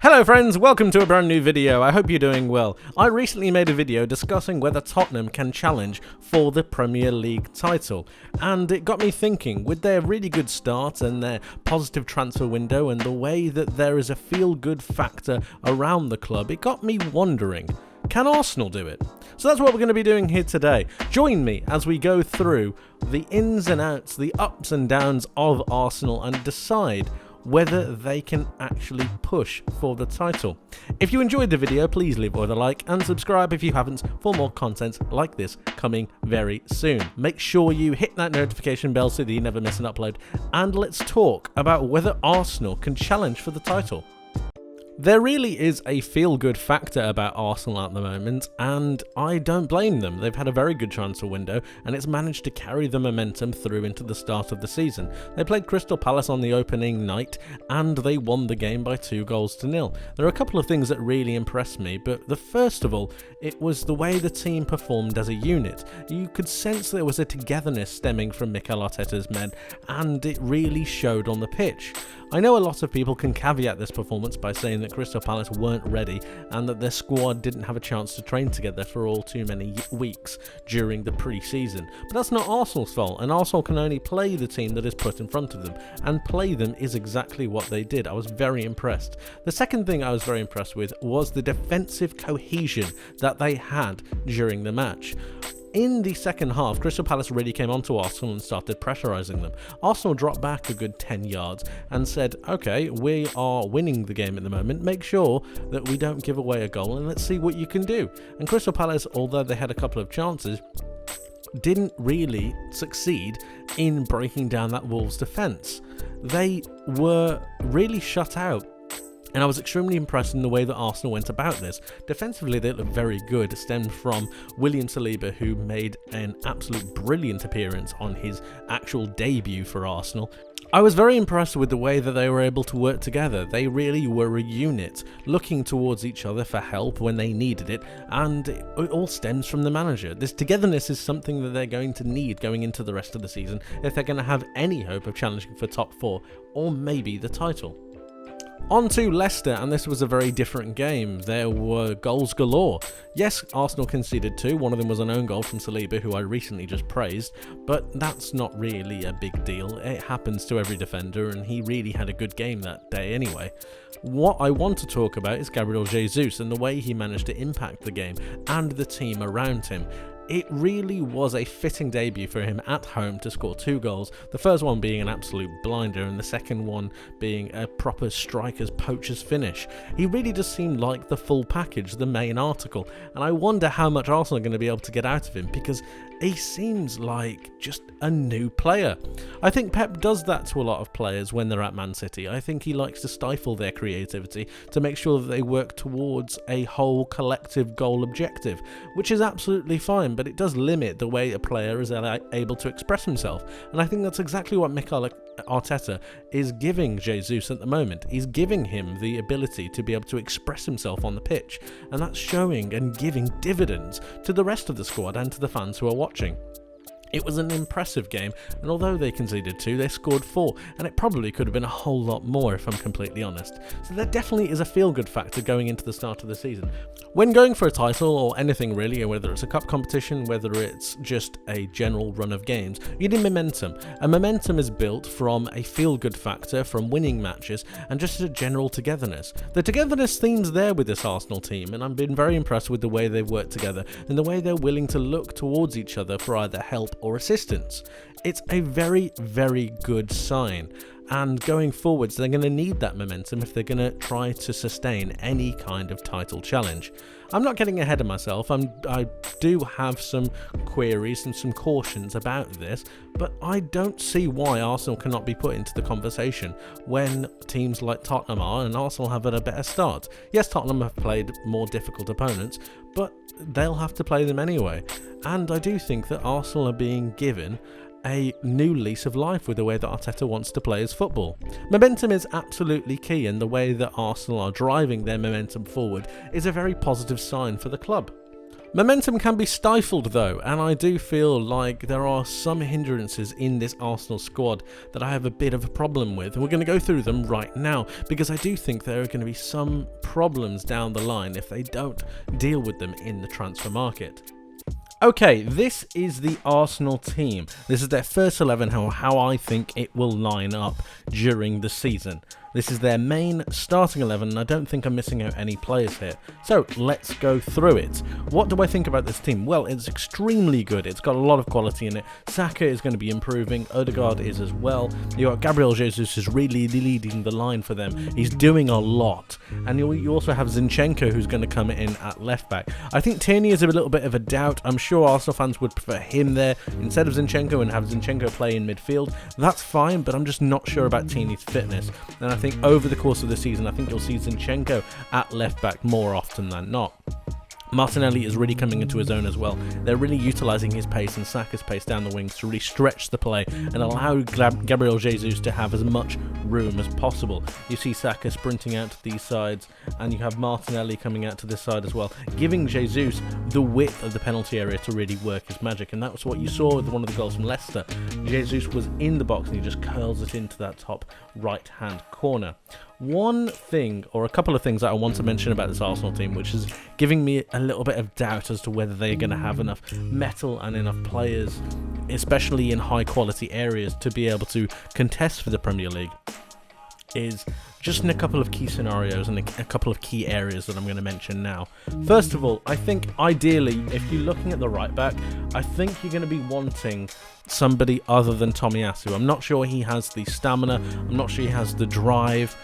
Hello friends, welcome to a brand new video. I hope you're doing well. I recently made a video discussing whether Tottenham can challenge for the Premier League title, and it got me thinking, with their really good start and their positive transfer window and the way that there is a feel-good factor around the club, it got me wondering, can Arsenal do it? So that's what we're going to be doing here today. Join me as we go through the ins and outs, the ups and downs of Arsenal and decide whether they can actually push for the title. If you enjoyed the video, please leave it with a like and subscribe if you haven't for more content like this coming very soon. Make sure you hit that notification bell so that you never miss an upload, and let's talk about whether Arsenal can challenge for the title. There really is a feel-good factor about Arsenal at the moment, and I don't blame them. They've had a very good transfer window, and it's managed to carry the momentum through into the start of the season. They played Crystal Palace on the opening night, and they won the game by 2-0. There are a couple of things that really impressed me, but the first of all, it was the way the team performed as a unit. You could sense there was a togetherness stemming from Mikel Arteta's men, and it really showed on the pitch. I know a lot of people can caveat this performance by saying that Crystal Palace weren't ready and that their squad didn't have a chance to train together for all too many weeks during the pre-season. But that's not Arsenal's fault, and Arsenal can only play the team that is put in front of them, and play them is exactly what they did. I was very impressed. The second thing I was very impressed with was the defensive cohesion that they had during the match. In the second half, Crystal Palace really came onto Arsenal and started pressurising them. Arsenal dropped back a good 10 yards and said, okay, we are winning the game at the moment, make sure that we don't give away a goal and let's see what you can do. And Crystal Palace, although they had a couple of chances, didn't really succeed in breaking down that Wolves defence. They were really shut out. And I was extremely impressed in the way that Arsenal went about this. Defensively, they looked very good. It stemmed from William Saliba, who made an absolute brilliant appearance on his actual debut for Arsenal. I was very impressed with the way that they were able to work together. They really were a unit, looking towards each other for help when they needed it, and it all stems from the manager. This togetherness is something that they're going to need going into the rest of the season if they're going to have any hope of challenging for top 4 or maybe the title. On to Leicester, and this was a very different game. There were goals galore. Yes, Arsenal conceded 2. One of them was an own goal from Saliba, who I recently just praised, but that's not really a big deal. It happens to every defender, and he really had a good game that day anyway. What I want to talk about is Gabriel Jesus and the way he managed to impact the game and the team around him. It really was a fitting debut for him at home to score 2 goals, the first one being an absolute blinder and the second one being a proper striker's poacher's finish. He really just seemed like the full package, the main article, and I wonder how much Arsenal are going to be able to get out of him, because he seems like just a new player. I think Pep does that to a lot of players when they're at Man City. I think he likes to stifle their creativity to make sure that they work towards a whole collective goal objective, which is absolutely fine, but it does limit the way a player is able to express himself. And I think that's exactly what Mikel Arteta is giving Jesus at the moment. He's giving him the ability to be able to express himself on the pitch, and that's showing and giving dividends to the rest of the squad and to the fans who are watching. It was an impressive game, and although they conceded 2, they scored 4, and it probably could have been a whole lot more if I'm completely honest. So there definitely is a feel-good factor going into the start of the season. When going for a title, or anything really, whether it's a cup competition, whether it's just a general run of games, you need momentum. And momentum is built from a feel-good factor, from winning matches, and just a general togetherness. The togetherness theme's there with this Arsenal team, and I've been very impressed with the way they've worked together, and the way they're willing to look towards each other for either help or assistance. It's a very, very good sign. And going forwards, they're going to need that momentum if they're going to try to sustain any kind of title challenge. I'm not getting ahead of myself. I do have some queries and some cautions about this, but I don't see why Arsenal cannot be put into the conversation when teams like Tottenham are, and Arsenal have had a better start. Yes, Tottenham have played more difficult opponents, but they'll have to play them anyway. And I do think that Arsenal are being given a new lease of life with the way that Arteta wants to play his football. Momentum is absolutely key, and the way that Arsenal are driving their momentum forward is a very positive sign for the club. Momentum can be stifled though, and I do feel like there are some hindrances in this Arsenal squad that I have a bit of a problem with, and we're going to go through them right now, because I do think there are going to be some problems down the line if they don't deal with them in the transfer market. Okay, this is the Arsenal team. This is their first 11, how I think it will line up during the season. This is their main starting 11, and I don't think I'm missing out any players here. So let's go through it. What do I think about this team? Well, it's extremely good. It's got a lot of quality in it. Saka is going to be improving. Odegaard is as well. You got Gabriel Jesus is really leading the line for them. He's doing a lot. And you also have Zinchenko, who's going to come in at left back. I think Tierney is a little bit of a doubt. I'm sure Arsenal fans would prefer him there instead of Zinchenko and have Zinchenko play in midfield. That's fine, but I'm just not sure about Tierney's fitness. And I think over the course of the season, I think you'll see Zinchenko at left back more often than not. Martinelli is really coming into his own as well. They're really utilising his pace and Saka's pace down the wings to really stretch the play and allow Gabriel Jesus to have as much room as possible. You see Saka sprinting out to these sides, and you have Martinelli coming out to this side as well, giving Jesus the width of the penalty area to really work his magic, and that was what you saw with one of the goals from Leicester. Jesus was in the box and he just curls it into that top right hand corner. One thing, or a couple of things that I want to mention about this Arsenal team, which is giving me a little bit of doubt as to whether they're going to have enough metal and enough players, especially in high quality areas, to be able to contest for the Premier League, is just in a couple of key scenarios and a couple of key areas that I'm going to mention now. First of all, I think ideally, if you're looking at the right back, I think you're going to be wanting somebody other than Tomiyasu. I'm not sure he has the stamina, I'm not sure he has the drive,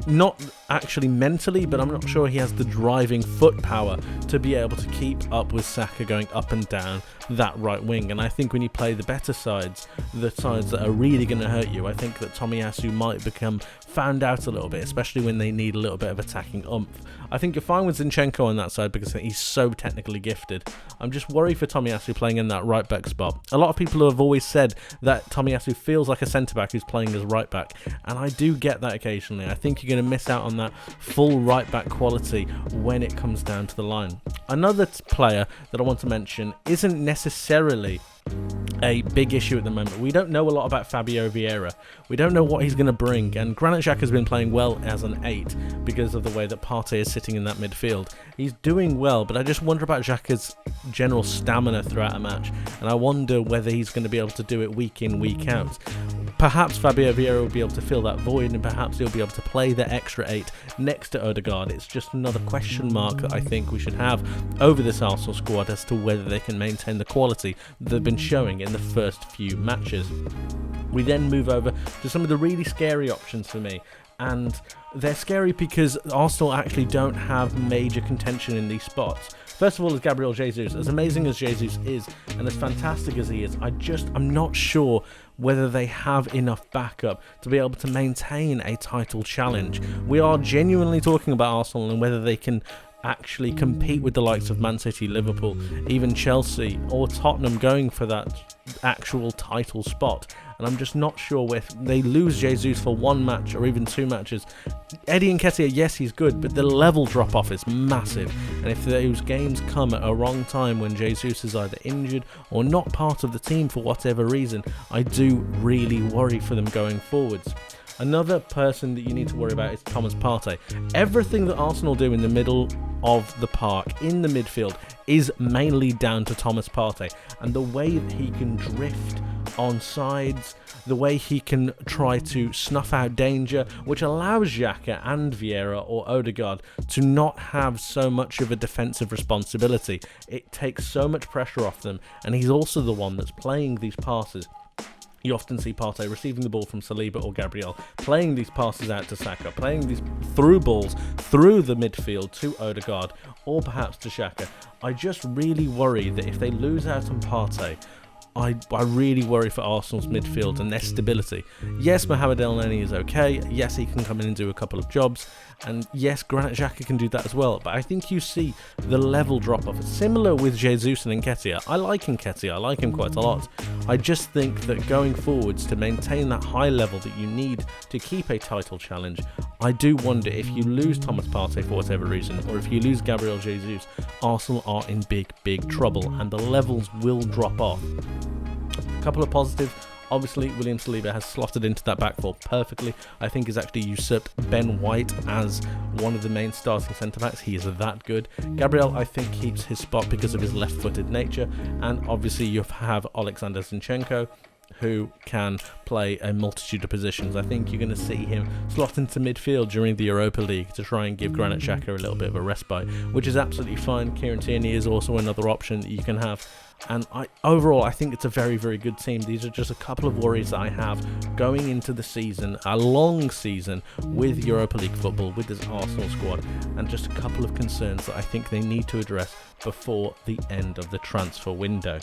not actually mentally, but I'm not sure he has the driving foot power to be able to keep up with Saka going up and down that right wing. And I think when you play the better sides, the sides that are really going to hurt you, I think that Tomiyasu might become found out a little bit, especially when they need a little bit of attacking oomph. I think you're fine with Zinchenko on that side because he's so technically gifted. I'm just worried for Tomiyasu playing in that right back spot. A lot of people have always said that Tomiyasu feels like a centre back who's playing as right back, and I do get that occasionally. I think you're going to miss out on that full right back quality when it comes down to the line. Another player that I want to mention isn't necessarily a big issue at the moment. We don't know a lot about Fabio Vieira. We don't know what he's going to bring, and Granit Xhaka has been playing well as an 8 because of the way that Partey is sitting in that midfield. He's doing well, but I just wonder about Xhaka's general stamina throughout a match, and I wonder whether he's going to be able to do it week in, week out. Perhaps Fabio Vieira will be able to fill that void, and perhaps he'll be able to play the extra 8 next to Odegaard. It's just another question mark that I think we should have over this Arsenal squad as to whether they can maintain the quality they've been showing in the first few matches. We then move over to some of the really scary options for me, and they're scary because Arsenal actually don't have major contention in these spots. First of all is Gabriel Jesus. As amazing as Jesus is, and as fantastic as he is, I'm not sure whether they have enough backup to be able to maintain a title challenge. We are genuinely talking about Arsenal and whether they can actually compete with the likes of Man City, Liverpool, even Chelsea or Tottenham going for that actual title spot. And I'm just not sure if they lose Jesus for one match or even 2 matches. Eddie Nketiah, yes, he's good, but the level drop off is massive. And if those games come at a wrong time when Jesus is either injured or not part of the team for whatever reason, I do really worry for them going forwards. Another person that you need to worry about is Thomas Partey. Everything that Arsenal do in the middle of the park, in the midfield, is mainly down to Thomas Partey. And the way that he can drift on sides, the way he can try to snuff out danger, which allows Xhaka and Vieira or Odegaard to not have so much of a defensive responsibility. It takes so much pressure off them, and he's also the one that's playing these passes. You often see Partey receiving the ball from Saliba or Gabriel, playing these passes out to Saka, playing these through balls through the midfield to Odegaard or perhaps to Xhaka. I just really worry that if they lose out on Partey, I really worry for Arsenal's midfield and their stability. Yes, Mohamed Elneny is okay. Yes, he can come in and do a couple of jobs. And yes, Granit Xhaka can do that as well. But I think you see the level drop off. Similar with Jesus and Nketiah. I like Nketiah. I like him quite a lot. I just think that going forwards to maintain that high level that you need to keep a title challenge, I do wonder if you lose Thomas Partey for whatever reason, or if you lose Gabriel Jesus, Arsenal are in big trouble and the levels will drop off. A couple of positives. Obviously, William Saliba has slotted into that back four perfectly. I think he's actually usurped Ben White as one of the main starting centre-backs. He is that good. Gabriel, I think, keeps his spot because of his left-footed nature. And obviously, you have Alexander Zinchenko, who can play a multitude of positions. I think you're going to see him slot into midfield during the Europa League to try and give Granit Xhaka a little bit of a respite, which is absolutely fine. Kieran Tierney is also another option that you can have. And overall, I think it's a very good team. These are just a couple of worries that I have going into the season, a long season with Europa League football, with this Arsenal squad, and just a couple of concerns that I think they need to address before the end of the transfer window.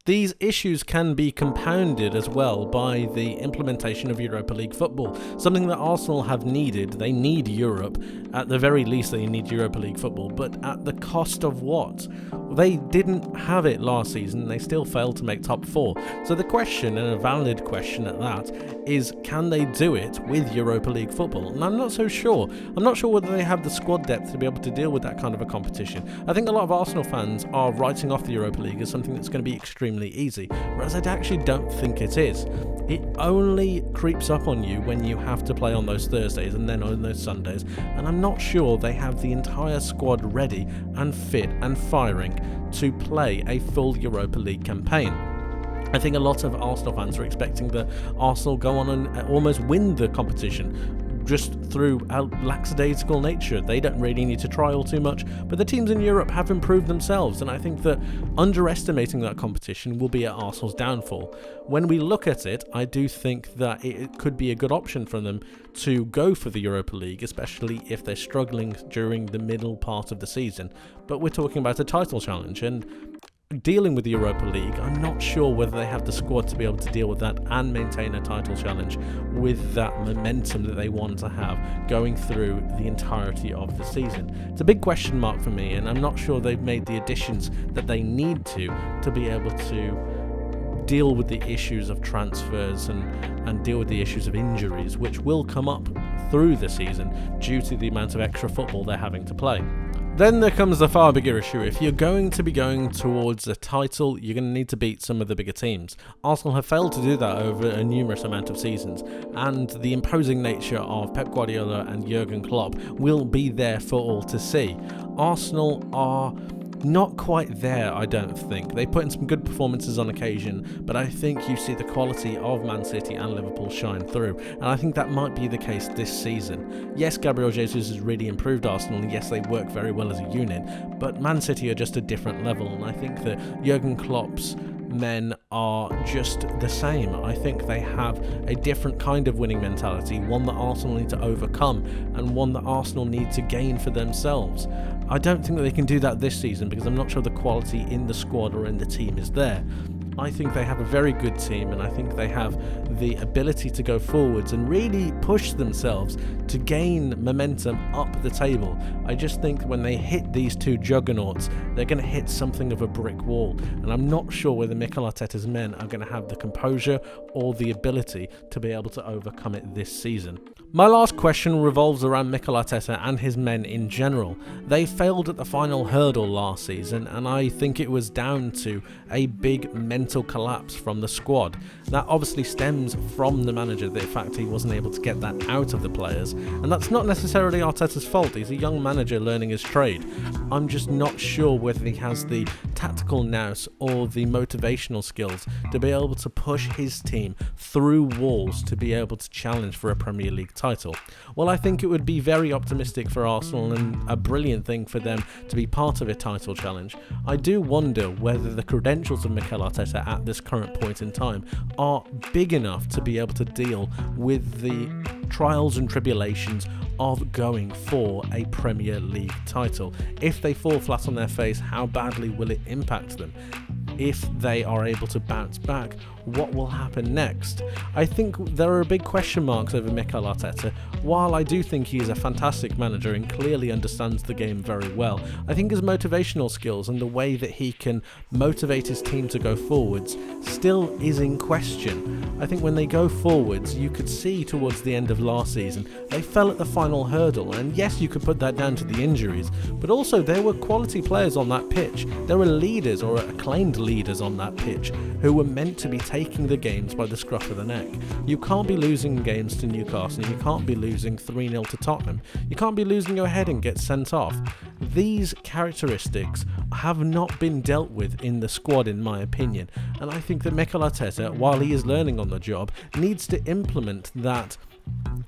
These issues can be compounded as well by the implementation of Europa League football, something that Arsenal have needed. They need Europe. At the very least, they need Europa League football, but at the cost of what? They didn't have it last season. They still failed to make top four. So the question, and a valid question at that, is can they do it with Europa League football? And I'm not so sure. I'm not sure whether they have the squad depth to be able to deal with that kind of a competition. I think a lot of Arsenal fans are writing off the Europa League as something that's going to be extremely easy, whereas I actually don't think it is. It only creeps up on you when you have to play on those Thursdays and then on those Sundays, and I'm not sure they have the entire squad ready and fit and firing to play a full Europa League campaign. I think a lot of Arsenal fans are expecting that Arsenal go on and almost win the competition just through a lackadaisical nature. They don't really need to try all too much, but the teams in Europe have improved themselves, and I think that underestimating that competition will be at Arsenal's downfall. When we look at it, I do think that it could be a good option for them to go for the Europa League, especially if they're struggling during the middle part of the season. But we're talking about a title challenge, and dealing with the Europa League, I'm not sure whether they have the squad to be able to deal with that and maintain a title challenge with that momentum that they want to have going through the entirety of the season. It's a big question mark for me, and I'm not sure they've made the additions that they need to be able to deal with the issues of transfers and deal with the issues of injuries, which will come up through the season due to the amount of extra football they're having to play. Then there comes the far bigger issue. If you're going to be going towards a title, you're going to need to beat some of the bigger teams. Arsenal have failed to do that over a numerous amount of seasons, and the imposing nature of Pep Guardiola and Jurgen Klopp will be there for all to see. Arsenal are not quite there, I don't think. They put in some good performances on occasion, but I think you see the quality of Man City and Liverpool shine through, and I think that might be the case this season. Yes, Gabriel Jesus has really improved Arsenal, and yes, they work very well as a unit, but Man City are just a different level, and I think that Jurgen Klopp's men are just the same. I think they have a different kind of winning mentality, one that Arsenal need to overcome and one that Arsenal need to gain for themselves. I don't think that they can do that this season because I'm not sure the quality in the squad or in the team is there. I think they have a very good team, and I think they have the ability to go forwards and really push themselves to gain momentum up the table. I just think when they hit these two juggernauts, they're going to hit something of a brick wall, and I'm not sure whether Mikel Arteta's men are going to have the composure or the ability to be able to overcome it this season. My last question revolves around Mikel Arteta and his men in general. They failed at the final hurdle last season, and I think it was down to a big mental collapse from the squad. That obviously stems from the manager, the fact he wasn't able to get that out of the players, and that's not necessarily Arteta's fault. He's a young manager learning his trade. I'm just not sure whether he has the tactical nous or the motivational skills to be able to push his team through walls to be able to challenge for a Premier League title. Well, I think it would be very optimistic for Arsenal and a brilliant thing for them to be part of a title challenge. I do wonder whether the credentials of Mikel Arteta at this current point in time are big enough to be able to deal with the trials and tribulations of going for a Premier League title. If they fall flat on their face, how badly will it impact them? if they are able to bounce back, what will happen next? I think there are big question marks over Mikel Arteta. While I do think he is a fantastic manager and clearly understands the game very well, I think his motivational skills and the way that he can motivate his team to go forwards still is in question. I think when they go forwards, you could see towards the end of last season, they fell at the final hurdle, and yes, you could put that down to the injuries, but also there were quality players on that pitch. There were leaders, or acclaimed leaders on that pitch, who were meant to be taking the games by the scruff of the neck. You can't be losing games to Newcastle, you can't be losing 3-0 to Tottenham, you can't be losing your head and get sent off. These characteristics have not been dealt with in the squad, in my opinion, and I think that Mikel Arteta, while he is learning on the job, needs to implement that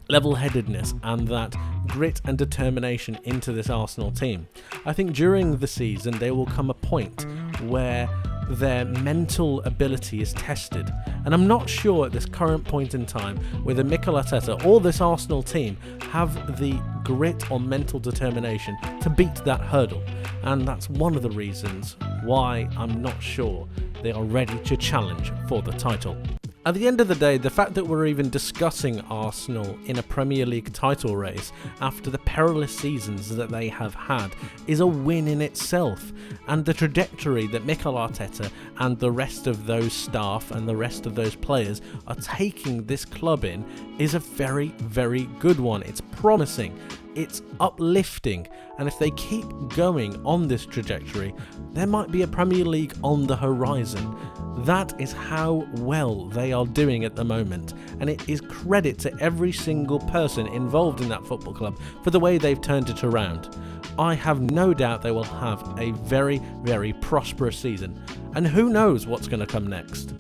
level-headedness and that grit and determination into this Arsenal team. I think during the season there will come a point where their mental ability is tested, and I'm not sure at this current point in time whether Mikel Arteta or this Arsenal team have the grit or mental determination to beat that hurdle, and that's one of the reasons why I'm not sure they are ready to challenge for the title. At the end of the day, the fact that we're even discussing Arsenal in a Premier League title race after the perilous seasons that they have had is a win in itself, and the trajectory that Mikel Arteta and the rest of those staff and the rest of those players are taking this club in is a very, very good one. It's promising, it's uplifting, and if they keep going on this trajectory, there might be a Premier League on the horizon. That is how well they are doing at the moment, and it is credit to every single person involved in that football club for the way they've turned it around. I have no doubt they will have a very, very prosperous season, and who knows what's going to come next.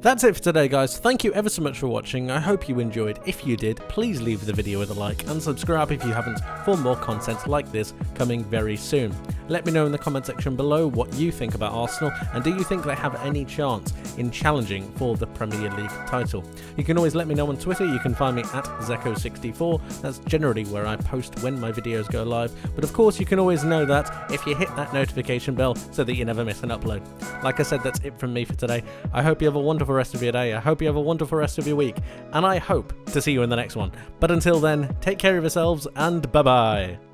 That's it for today, guys. Thank you ever so much for watching. I hope you enjoyed. If you did, please leave the video with a like and subscribe if you haven't for more content like this coming very soon. Let me know in the comment section below what you think about Arsenal, and do you think they have any chance in challenging for the Premier League title? You can always let me know on Twitter. You can find me at Zekko64. That's generally where I post when my videos go live, but of course you can always know that if you hit that notification bell so that you never miss an upload. Like I said, that's it from me for today. I hope you have a wonderful rest of your day. I hope you have a wonderful rest of your week, and I hope to see you in the next one. But until then, take care of yourselves, and bye bye.